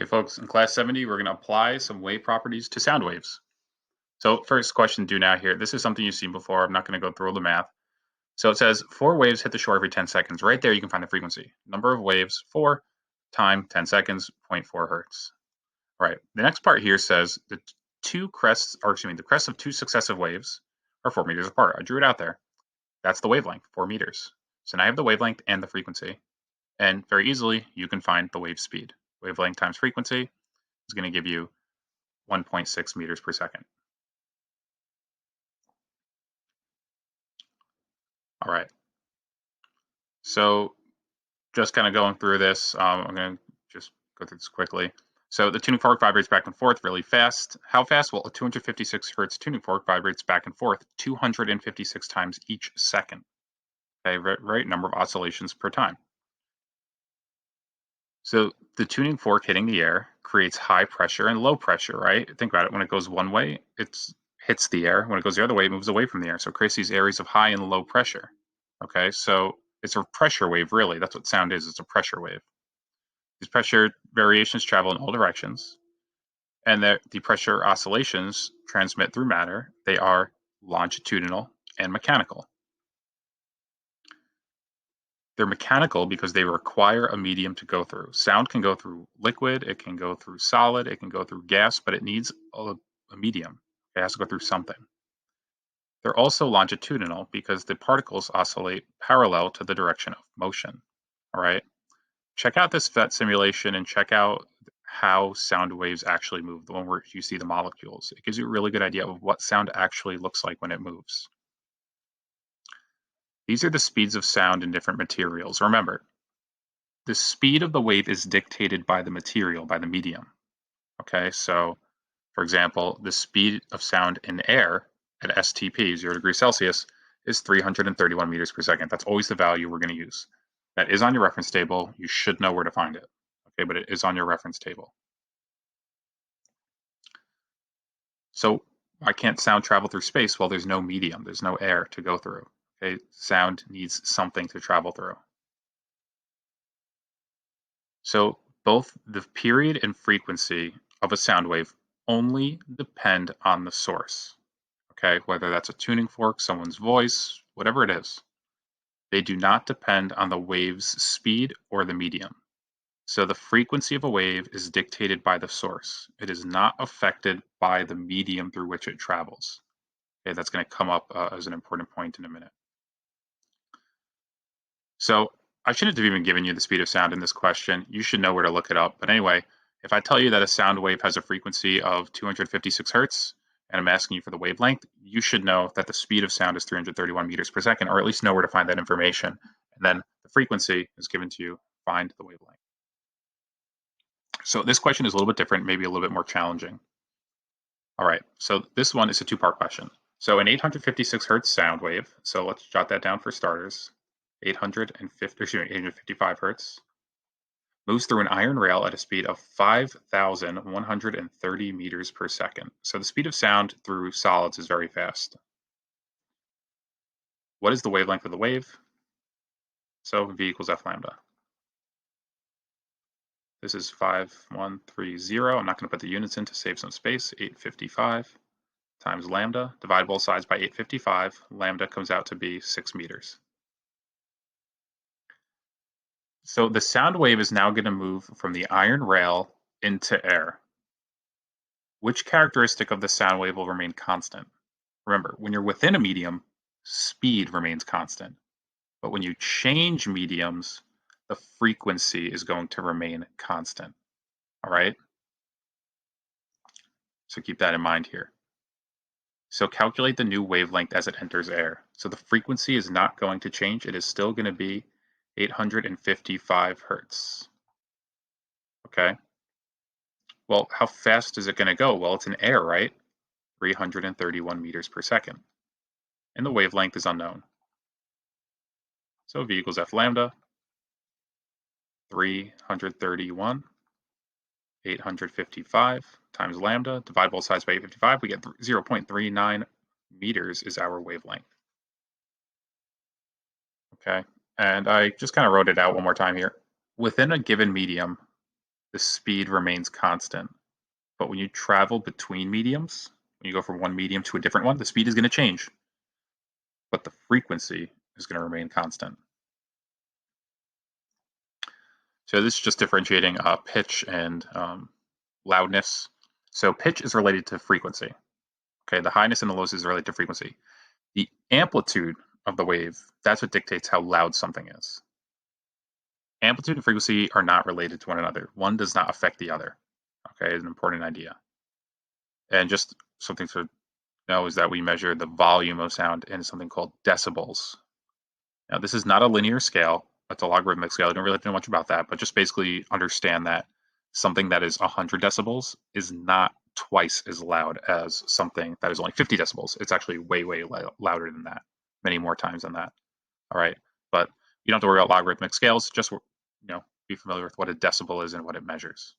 Hey folks, in class 70, we're going to apply some wave properties to sound waves. So first question due now here. This is something you've seen before. I'm not going to go through all the math. So it says 4 waves hit the shore every 10 seconds. Right there, you can find the frequency. Number of waves, 4, time, 10 seconds, zero point 0.4 hertz. All right. The next part here says the crests of two successive waves are 4 meters apart. I drew it out there. That's the wavelength, 4 meters. So now I have the wavelength and the frequency. And very easily, you can find the wave speed. Wavelength times frequency is going to give you 1.6 meters per second. All right. So just kind of going through this, I'm going to just go through this quickly. So the tuning fork vibrates back and forth really fast. How fast? Well, a 256 hertz tuning fork vibrates back and forth 256 times each second. Okay, right number of oscillations per time. So the tuning fork hitting the air creates high pressure and low pressure, right? Think about it. When it goes one way, it hits the air. When it goes the other way, it moves away from the air. So it creates these areas of high and low pressure. Okay, so it's a pressure wave, really. That's what sound is. It's a pressure wave. These pressure variations travel in all directions, and the pressure oscillations transmit through matter. They are longitudinal and mechanical. They're mechanical because they require a medium to go through. Sound can go through liquid, it can go through solid, it can go through gas, but it needs a medium. It has to go through something. They're also longitudinal because the particles oscillate parallel to the direction of motion. All right. Check out this VET simulation and check out how sound waves actually move, the one where you see the molecules. It gives you a really good idea of what sound actually looks like when it moves. These are the speeds of sound in different materials. Remember, the speed of the wave is dictated by the material, by the medium. Okay, so for example, the speed of sound in air at STP, 0 degrees Celsius, is 331 meters per second. That's always the value we're going to use. That is on your reference table. You should know where to find it. Okay, but it is on your reference table. So why can't sound travel through space? Well, there's no medium, there's no air to go through. Okay, sound needs something to travel through. So both the period and frequency of a sound wave only depend on the source. Okay, whether that's a tuning fork, someone's voice, whatever it is, they do not depend on the wave's speed or the medium. So the frequency of a wave is dictated by the source. It is not affected by the medium through which it travels. Okay, that's going to come up as an important point in a minute. So I shouldn't have even given you the speed of sound in this question. You should know where to look it up. But anyway, if I tell you that a sound wave has a frequency of 256 hertz, and I'm asking you for the wavelength, you should know that the speed of sound is 331 meters per second, or at least know where to find that information. And then the frequency is given to you, find the wavelength. So this question is a little bit different, maybe a little bit more challenging. All right, so this one is a two-part question. So an 856 hertz sound wave, so let's jot that down for starters. 855 hertz, moves through an iron rail at a speed of 5,130 meters per second. So the speed of sound through solids is very fast. What is the wavelength of the wave? So V equals F lambda. This is 5130. I'm not going to put the units in to save some space. 855 times lambda. Divide both sides by 855. Lambda comes out to be 6 meters. So the sound wave is now going to move from the iron rail into air. Which characteristic of the sound wave will remain constant? Remember, when you're within a medium, speed remains constant. But when you change mediums, the frequency is going to remain constant. All right? So keep that in mind here. So calculate the new wavelength as it enters air. So the frequency is not going to change. It is still going to be 855 hertz. Okay? Well, how fast is it going to go? Well, it's in air, right? 331 meters per second. And the wavelength is unknown. So V equals F lambda, 331, 855 times lambda, divide both sides by 855, we get 0.39 meters is our wavelength. Okay, and I just kind of wrote it out one more time here. Within a given medium, the speed remains constant. But when you travel between mediums, when you go from one medium to a different one, the speed is going to change, but the frequency is going to remain constant. So this is just differentiating pitch and loudness. So pitch is related to frequency. Okay, the highness and the lowness is related to frequency. The amplitude of the wave, that's what dictates how loud something is. Amplitude and frequency are not related to one another. One does not affect the other. Okay, it's an important idea. And just something to know is that we measure the volume of sound in something called decibels. Now, this is not a linear scale. It's a logarithmic scale. I don't really know much about that, but just basically understand that something that is 100 decibels is not twice as loud as something that is only 50 decibels. It's actually way, way louder than that, many more times than that. All right. But you don't have to worry about logarithmic scales. Just, be familiar with what a decibel is and what it measures.